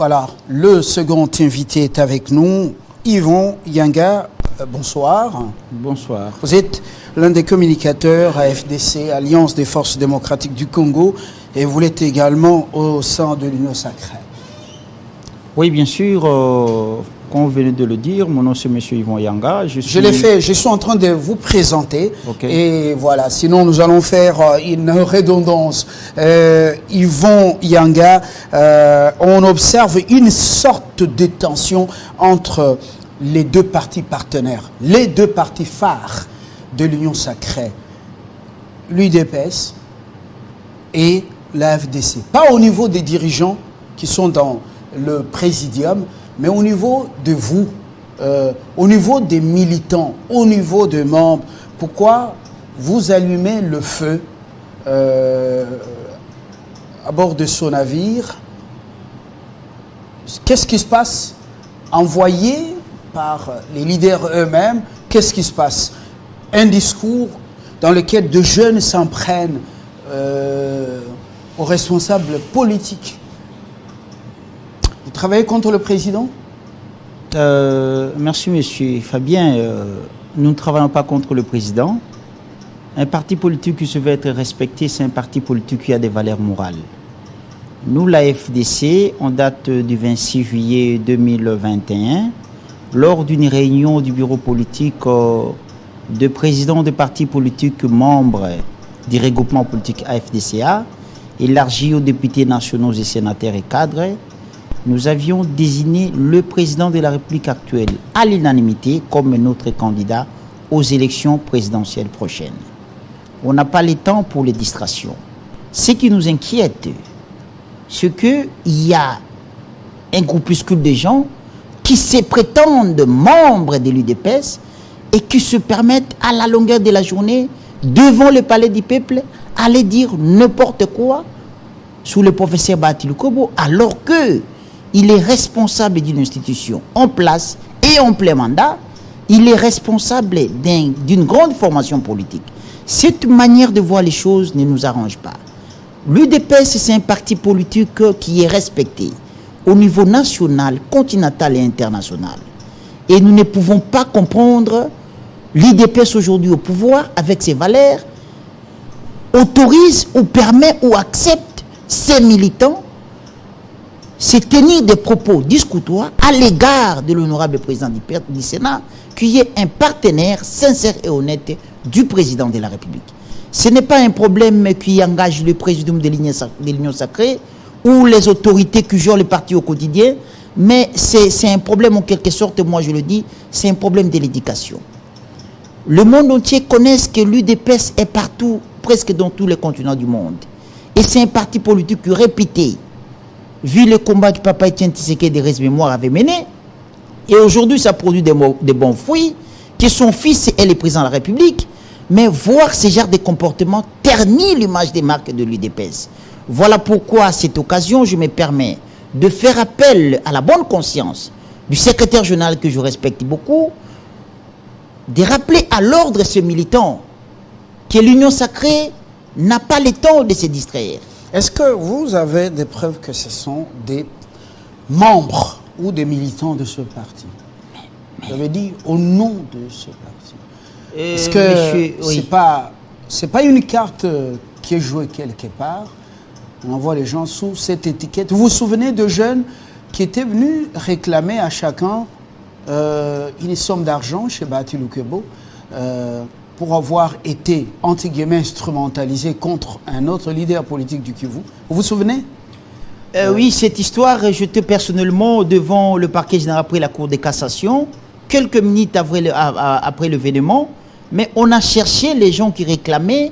Voilà, le second invité est avec nous, Yvon Yanga. Bonsoir. Bonsoir. Vous êtes l'un des communicateurs à FDC, Alliance des Forces démocratiques du Congo, et vous l'êtes également au sein de l'Union sacrée. Oui, bien sûr, comme vous venez de le dire, mon nom c'est M. Yvon Yanga. Je l'ai fait, je suis en train de vous présenter. Okay. Et voilà, sinon nous allons faire une redondance. Yvon Yanga, on observe une sorte de tension entre les deux partis partenaires, les deux partis phares de l'Union sacrée, l'UDPS et la FDC. Pas au niveau des dirigeants qui sont dans le présidium, mais au niveau de vous, au niveau des militants, au niveau des membres. Pourquoi vous allumez le feu à bord de son navire? Qu'est-ce qui se passe? Envoyé par les leaders eux-mêmes, qu'est-ce qui se passe? Un discours dans lequel de jeunes s'en prennent aux responsables politiques. Vous travaillez contre le président? Merci, monsieur Fabien. Nous ne travaillons pas contre le président. Un parti politique qui se veut être respecté, c'est un parti politique qui a des valeurs morales. Nous, la FDC, on date du 26 juillet 2021, lors d'une réunion du bureau politique de présidents de partis politiques membres du regroupement politique AFDCA, élargi aux députés nationaux et sénateurs et cadres, nous avions désigné le président de la République actuelle à l'unanimité comme notre candidat aux élections présidentielles prochaines. On n'a pas le temps pour les distractions. Ce qui nous inquiète, c'est qu'il y a un groupuscule de gens qui se prétendent membres de l'UDPS et qui se permettent à la longueur de la journée, devant le palais du peuple, aller dire n'importe quoi sous le professeur Bahati Lukobo, alors que il est responsable d'une institution en place et en plein mandat. Il est responsable d'une grande formation politique. Cette manière de voir les choses ne nous arrange pas. L'UDPS, c'est un parti politique qui est respecté au niveau national, continental et international. Et nous ne pouvons pas comprendre l'UDPS aujourd'hui au pouvoir, avec ses valeurs, autorise ou permet ou accepte ses militants se tenir des propos discutoires à l'égard de l'honorable président du Sénat, qui est un partenaire sincère et honnête du président de la République. Ce n'est pas un problème qui engage le président de l'Union sacrée ou les autorités qui gèrent le parti au quotidien, mais c'est un problème en quelque sorte, moi je le dis, c'est un problème de l'éducation. Le monde entier connaît que l'UDPS est partout, presque dans tous les continents du monde. Et c'est un parti politique réputé, vu le combat que Papa Etienne Tshisekedi de Reste-Mémoire avait mené. Et aujourd'hui, ça produit des bons fruits, que son fils est le président de la République. Mais voir ce genre de comportement ternit l'image des marques de l'UDPS. Voilà pourquoi, à cette occasion, je me permets de faire appel à la bonne conscience du secrétaire général que je respecte beaucoup, de rappeler à l'ordre ces militants que l'Union sacrée n'a pas le temps de se distraire. Est-ce que vous avez des preuves que ce sont des membres ou des militants de ce parti? Vous avez dit au nom de ce parti. Est-ce que c'est pas une carte qui est jouée quelque part? On envoie les gens sous cette étiquette. Vous vous souvenez de jeunes qui étaient venus réclamer à chacun une somme d'argent chez Bahati Lukobo pour avoir été, entre guillemets, instrumentalisé contre un autre leader politique du Kivu. Vous vous souvenez? Oui, cette histoire, j'étais personnellement devant le parquet général après la Cour de cassation, quelques minutes après l'événement, mais on a cherché les gens qui réclamaient.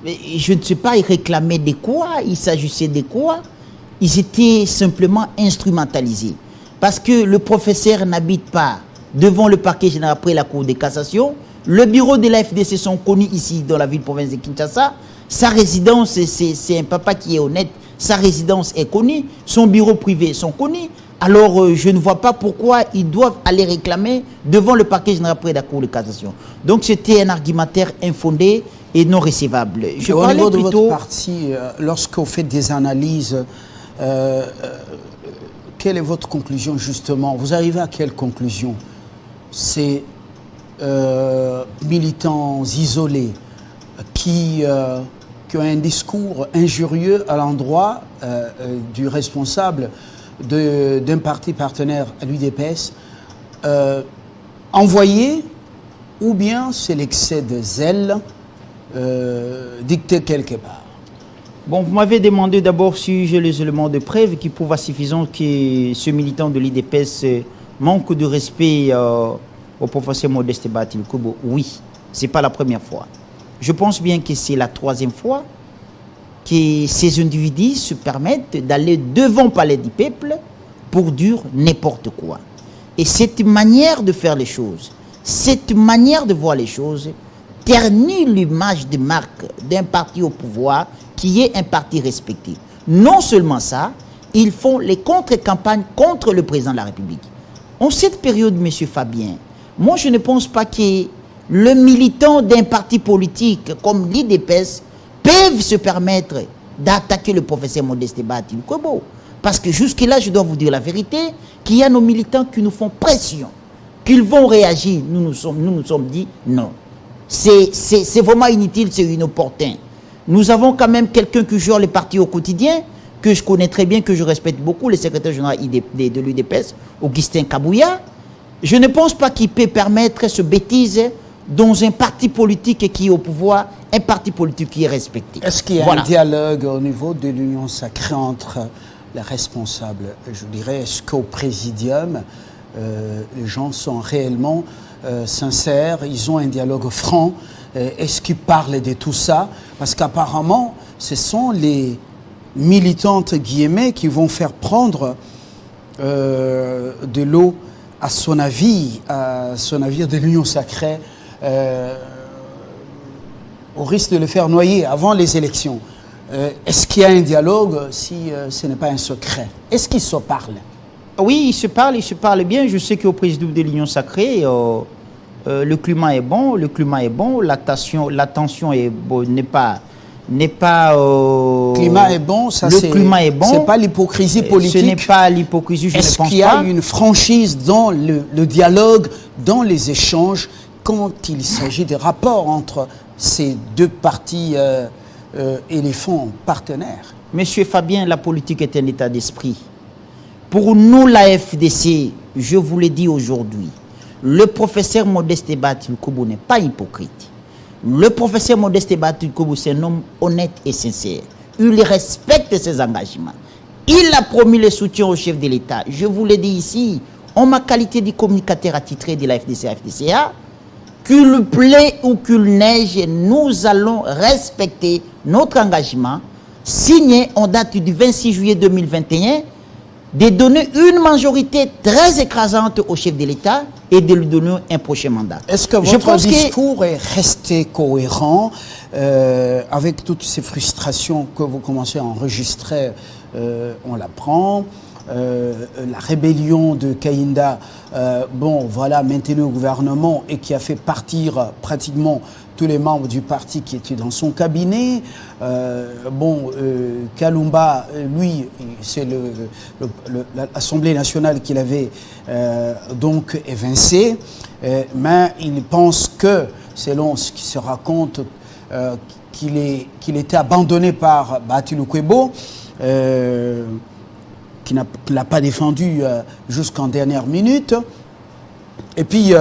Je ne sais pas, ils réclamaient de quoi, il s'agissait de quoi. Ils étaient simplement instrumentalisés. Parce que le professeur n'habite pas devant le parquet général après la Cour de cassation. Le bureau de la FDC sont connus ici dans la ville-province de Kinshasa. Sa résidence, c'est un papa qui est honnête. Sa résidence est connue. Son bureau privé sont connus. Alors, je ne vois pas pourquoi ils doivent aller réclamer devant le parquet général après la Cour de cassation. Donc, c'était un argumentaire infondé et non recevable. Je au niveau de votre parti, lorsqu'on fait des analyses, quelle est votre conclusion justement? Vous arrivez à quelle conclusion? Ces militants isolés qui ont un discours injurieux à l'endroit du responsable d'un parti partenaire à l'UDPS, envoyés, ou bien c'est l'excès de zèle dicté quelque part? Bon, vous m'avez demandé d'abord si j'ai les éléments de preuve qui prouvent à suffisant que ce militant de l'IDPS manque de respect au professeur Modeste Batil-Kobo. Oui, ce n'est pas la première fois. Je pense bien que c'est la troisième fois que ces individus se permettent d'aller devant le palais du peuple pour dire n'importe quoi. Et cette manière de faire les choses, cette manière de voir les choses, ternit l'image de marque d'un parti au pouvoir qui est un parti respecté. Non seulement ça, ils font les contre-campagnes contre le président de la République. En cette période, M. Fabien, moi je ne pense pas que le militant d'un parti politique comme l'IDPS peuvent se permettre d'attaquer le professeur Modeste Batil-Kobo. Parce que jusque-là, je dois vous dire la vérité, qu'il y a nos militants qui nous font pression, qu'ils vont réagir. Nous nous sommes dit non. C'est vraiment inutile, c'est inopportun. Nous avons quand même quelqu'un qui gère les partis au quotidien, que je connais très bien, que je respecte beaucoup, le secrétaire général de l'UDPS, Augustin Kabouya. Je ne pense pas qu'il peut permettre ce bêtise dans un parti politique qui est au pouvoir, un parti politique qui est respecté. Est-ce qu'il y a un dialogue au niveau de l'Union sacrée entre les responsables? Je dirais, est-ce qu'au présidium, les gens sont réellement sincères, ils ont un dialogue franc? Est-ce qu'ils parlent de tout ça? Parce qu'apparemment, ce sont les militantes guillemets qui vont faire prendre de l'eau à son navire de l'Union sacrée, au risque de le faire noyer avant les élections. Est-ce qu'il y a un dialogue si ce n'est pas un secret? Est-ce qu'ils se parlent? Oui, ils se parlent bien. Je sais qu'au président de l'Union sacrée, le climat est bon, la tension est bon, n'est pas climat est bon, ça le climat est bon. C'est pas l'hypocrisie politique. Ce n'est pas l'hypocrisie, je ne pense pas. Est-ce qu'il y a une franchise dans le dialogue, dans les échanges, quand il s'agit des rapports entre ces deux partis éléphants partenaires? Monsieur Fabien, la politique est un état d'esprit. Pour nous, la FDC, je vous l'ai dit aujourd'hui, le professeur Modeste Batil-Kobo n'est pas hypocrite. Le professeur Modeste Batil-Kobo, c'est un homme honnête et sincère. Il respecte ses engagements. Il a promis le soutien au chef de l'État. Je vous l'ai dit ici, en ma qualité de communicateur attitré de la FDC-FDCA, qu'il plaît ou qu'il neige, nous allons respecter notre engagement signé en date du 26 juillet 2021 de donner une majorité très écrasante au chef de l'État et de lui donner un prochain mandat. Est-ce que votre discours est resté cohérent avec toutes ces frustrations que vous commencez à enregistrer? On l'apprend. La rébellion de Kaïnda, bon, voilà, maintenue au gouvernement et qui a fait partir pratiquement tous les membres du parti qui étaient dans son cabinet. Kalumba, lui, c'est l'Assemblée nationale qu'il avait donc évincé, mais il pense que, selon ce qui se raconte, qu'il était abandonné par Batil-Kobo, qui ne l'a pas défendu jusqu'en dernière minute. Et puis,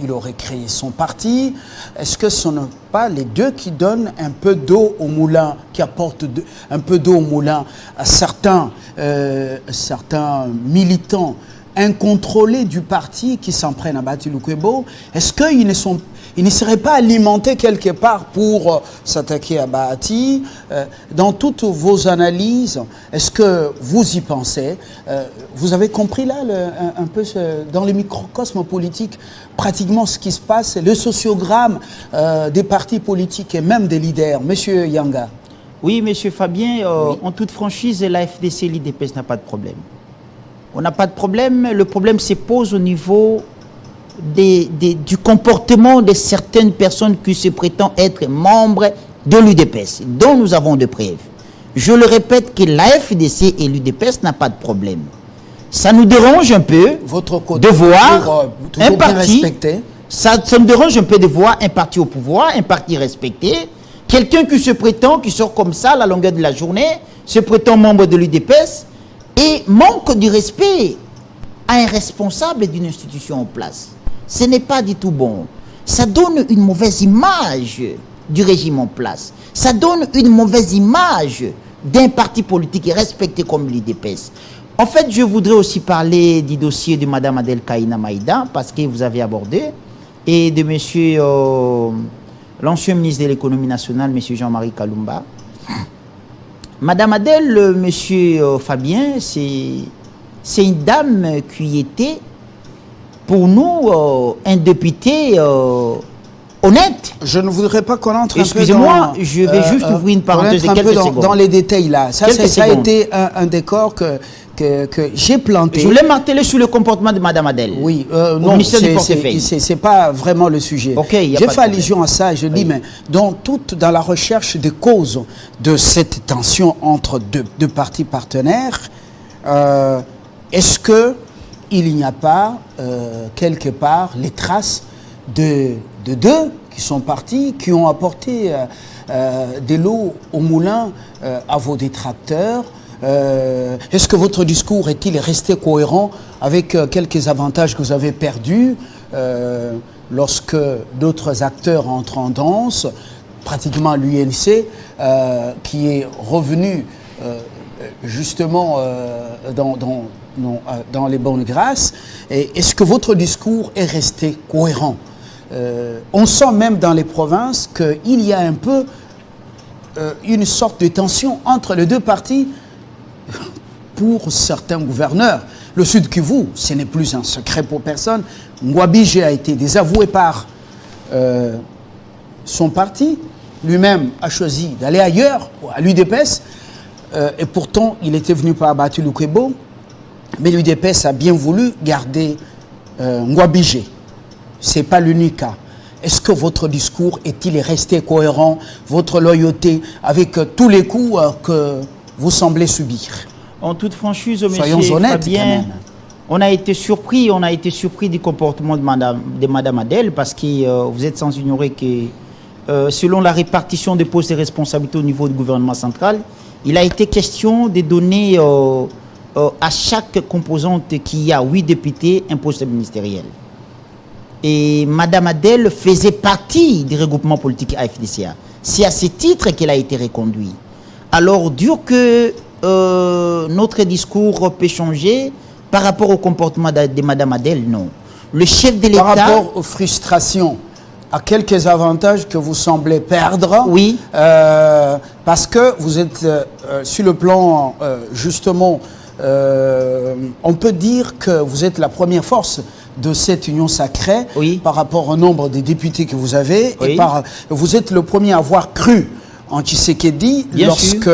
il aurait créé son parti. Est-ce que ce n'est pas les deux qui donnent un peu d'eau au moulin, qui apportent un peu d'eau au moulin à certains militants incontrôlés du parti qui s'en prennent à Batil-Kobo? Est-ce qu'ils ne seraient pas alimentés quelque part pour s'attaquer à Bahati? Dans toutes vos analyses, est-ce que vous y pensez? Vous avez compris là, un peu dans le microcosme politique, pratiquement ce qui se passe, le sociogramme des partis politiques et même des leaders. Monsieur Yanga. Oui, monsieur Fabien, oui. En toute franchise, la FDC et l'IDPS n'a pas de problème. On n'a pas de problème. Le problème se pose au niveau du comportement de certaines personnes qui se prétendent être membres de l'UDPS, dont nous avons des preuves. Je le répète que la FDC et l'UDPS n'ont pas de problème. Ça nous dérange un peu Votre côté, de voir toujours un parti... respecté. Ça me dérange un peu de voir un parti au pouvoir, un parti respecté, quelqu'un qui se prétend, qui sort comme ça à la longueur de la journée, se prétend membre de l'UDPS et manque du respect à un responsable d'une institution en place. Ce n'est pas du tout bon. Ça donne une mauvaise image du régime en place. Ça donne une mauvaise image d'un parti politique respecté comme l'UDPS. En fait, je voudrais aussi parler du dossier de Mme Adel Kaïna Maïda, parce que vous avez abordé, et de monsieur, l'ancien ministre de l'économie nationale, monsieur Jean-Marie Kalumba. Madame Adel, monsieur Fabien, c'est une dame qui était, pour nous, un député honnête. Je ne voudrais pas qu'on entre Excusez-moi, je vais juste ouvrir une parenthèse de quelques secondes. Dans les détails là. Ça a été un décor que j'ai planté. Je voulais marteler sur le comportement de Mme Adel. Oui, non, ministère du portefeuille. C'est pas vraiment le sujet. Okay, j'ai fait allusion à ça et je dis, mais dans la recherche des causes de cette tension entre deux partis partenaires, est-ce qu'il n'y a pas quelque part les traces de deux qui sont partis, qui ont apporté de l'eau au moulin à vos détracteurs? Est-ce que votre discours est-il resté cohérent avec quelques avantages que vous avez perdus lorsque d'autres acteurs entrent en danse, pratiquement l'UNC, qui est revenu justement dans les bonnes grâces? Est-ce que votre discours est resté cohérent? On sent même dans les provinces qu'il y a un peu une sorte de tension entre les deux partis. Pour certains gouverneurs, le Sud Kivu, ce n'est plus un secret pour personne. Ngouabige a été désavoué par son parti. Lui-même a choisi d'aller ailleurs, à l'UDPS. Et pourtant, il était venu par Bati Lukebo. Mais l'UDPS a bien voulu garder Ngouabige. Ce n'est pas l'unique cas. Est-ce que votre discours est-il resté cohérent, votre loyauté, avec tous les coups que vous semblez subir? En toute franchise, soyons monsieur honnêtes, Fabien, quand même. on a été surpris du comportement de Madame Adel, parce que vous êtes sans ignorer que selon la répartition des postes et responsabilités au niveau du gouvernement central, il a été question de donner à chaque composante qui a 8 députés un poste ministériel. Et Madame Adel faisait partie du regroupement politique AFDCA. C'est à ce titre qu'elle a été reconduite. Alors, dire que notre discours peut changer par rapport au comportement de Mme Adel, non. Le chef de l'État... Par rapport aux frustrations, à quelques avantages que vous semblez perdre, oui. Parce que vous êtes sur le plan, justement, on peut dire que vous êtes la première force de cette union sacrée, oui. Par rapport au nombre de députés que vous avez, oui. et vous êtes le premier à avoir cru en Tshisekedi lorsque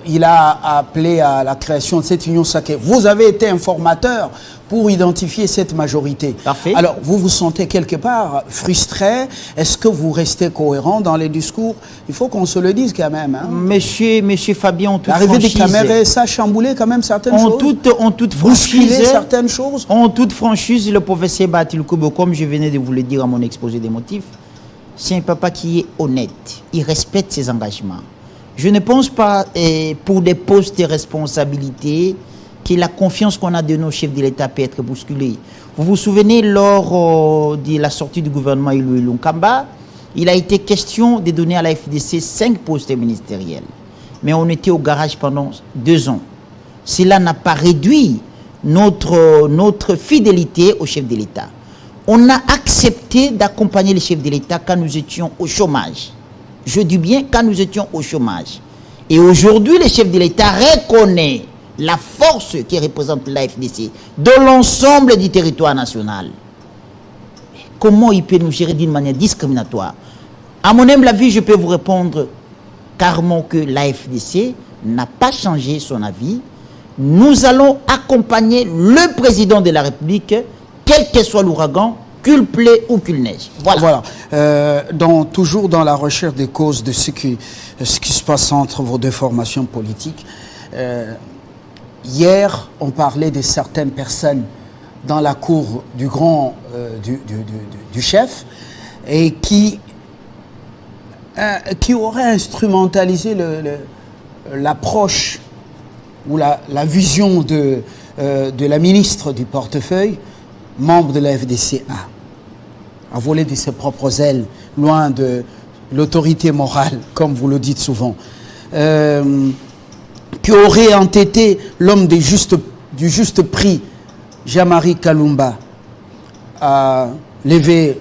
il a appelé à la création de cette union sacrée. Vous avez été informateur pour identifier cette majorité. Parfait. Alors, vous vous sentez quelque part frustré? Est-ce que vous restez cohérent dans les discours? Il faut qu'on se le dise quand même. Hein? Monsieur Fabien, en toute l'arrivée franchise... des caméras, ça a chamboulé quand même certaines choses. En toute franchise... certaines choses. En toute franchise, le professeur Batil Kobo, comme je venais de vous le dire à mon exposé des motifs, c'est un papa qui est honnête. Il respecte ses engagements. Je ne pense pas, pour des postes de responsabilité, que la confiance qu'on a de nos chefs de l'État peut être bousculée. Vous vous souvenez, lors de la sortie du gouvernement Ilou Lunkamba, il a été question de donner à la FDC 5 postes ministériels. Mais on était au garage pendant 2 ans. Cela n'a pas réduit notre fidélité au chef de l'État. On a accepté d'accompagner les chefs de l'État quand nous étions au chômage. Je dis bien quand nous étions au chômage. Et aujourd'hui, les chefs de l'État reconnaissent la force qui représente la FDC dans l'ensemble du territoire national. Comment il peut nous gérer d'une manière discriminatoire? À mon humble avis, je peux vous répondre carrément que la FDC n'a pas changé son avis. Nous allons accompagner le président de la République, quel que soit l'ouragan, qu'il plaît ou qu'il neige. Voilà. Toujours dans la recherche des causes de ce qui se passe entre vos deux formations politiques, hier, on parlait de certaines personnes dans la cour du grand du chef et qui auraient instrumentalisé l'approche ou la vision de la ministre du portefeuille, membre de la FDCA, à voler de ses propres ailes, loin de l'autorité morale, comme vous le dites souvent, qui aurait entêté l'homme du juste prix, Jean-Marie Kalumba, à lever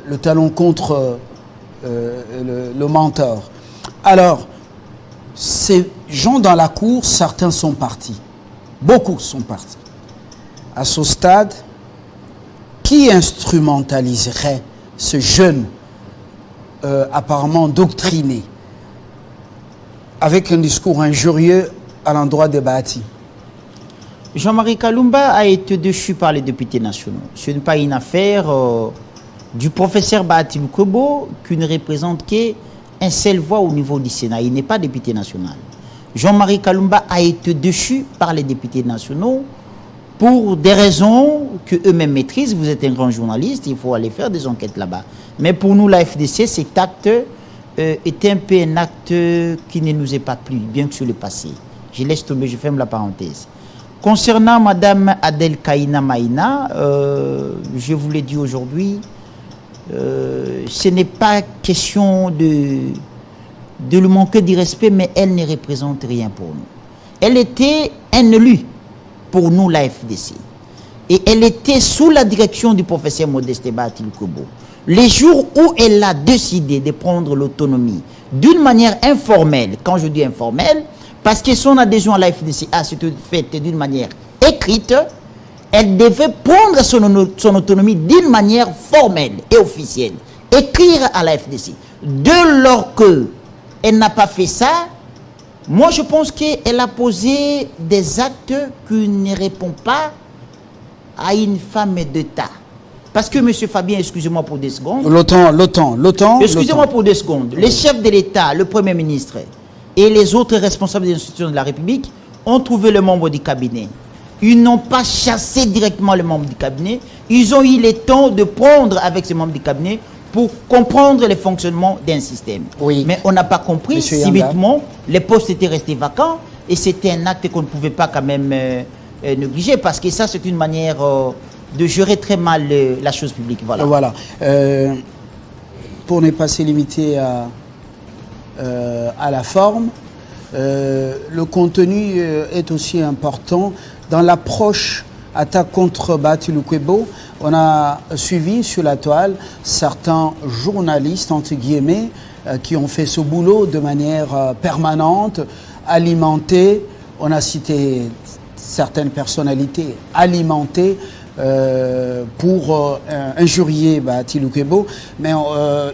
le talon contre le mentor. Alors, ces gens dans la cour, certains sont partis. Beaucoup sont partis. À ce stade, qui instrumentaliserait ce jeune apparemment doctriné avec un discours injurieux à l'endroit des bâtis? Jean-Marie Kalumba a été déchu par les députés nationaux. Ce n'est pas une affaire du professeur Bahati Lukwebo qui ne représente qu'une seule voix au niveau du Sénat. Il n'est pas député national. Jean-Marie Kalumba a été déchu par les députés nationaux pour des raisons que eux-mêmes maîtrisent. Vous êtes un grand journaliste, il faut aller faire des enquêtes là-bas. Mais pour nous, la FDC, cet acte est un peu un acte qui ne nous est pas plu, bien que sur le passé. Je laisse tomber, je ferme la parenthèse. Concernant Madame Adel Kaina Maïna, je vous l'ai dit aujourd'hui, ce n'est pas question de lui manquer de respect, mais elle ne représente rien pour nous. Elle était un élu pour nous, la FDC. Et elle était sous la direction du professeur Modeste Bahati Lukwebo. Les jours où elle a décidé de prendre l'autonomie d'une manière informelle, quand je dis informelle, parce que son adhésion à la FDCA s'est faite d'une manière écrite, elle devait prendre son autonomie d'une manière formelle et officielle. Écrire à la FDC. Dès lors qu'elle n'a pas fait ça, moi je pense qu'elle a posé des actes qui ne répondent pas à une femme d'État. Parce que, M. Fabien, excusez-moi pour 2 secondes. L'OTAN. Excusez-moi pour 2 secondes. Les chefs de l'État, le Premier ministre et les autres responsables des institutions de la République ont trouvé le membre du cabinet. Ils n'ont pas chassé directement le membre du cabinet. Ils ont eu le temps de prendre avec ce membre du cabinet pour comprendre le fonctionnement d'un système. Oui. Mais on n'a pas compris. Subitement, les postes étaient restés vacants et c'était un acte qu'on ne pouvait pas quand même négliger parce que ça, c'est une manière de gérer très mal la chose publique. Voilà. Voilà. Pour ne pas se limiter à la forme, le contenu est aussi important. Dans l'approche attaque contre Bahati Lukwebo, on a suivi sur la toile certains journalistes, entre guillemets, qui ont fait ce boulot de manière permanente, alimentés. On a cité certaines personnalités alimentées pour injurier Bahati Lukwebo, mais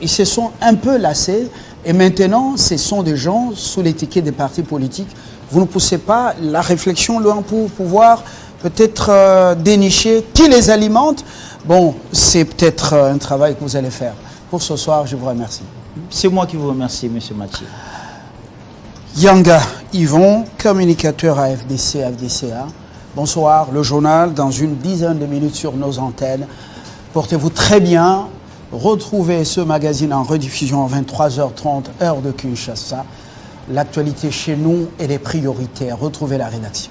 ils se sont un peu lassés et maintenant ce sont des gens sous l'étiquette des partis politiques. Vous ne poussez pas la réflexion loin pour pouvoir peut-être dénicher qui les alimente. Bon, c'est peut-être un travail que vous allez faire. Pour ce soir, je vous remercie. C'est moi qui vous remercie, M. Mathieu. Yanga Yvon, communicateur à FDCA. Bonsoir, le journal dans une dizaine de minutes sur nos antennes. Portez-vous très bien. Retrouvez ce magazine en rediffusion à 23h30, heure de Kinshasa. L'actualité chez nous et les priorités. Retrouvez la rédaction.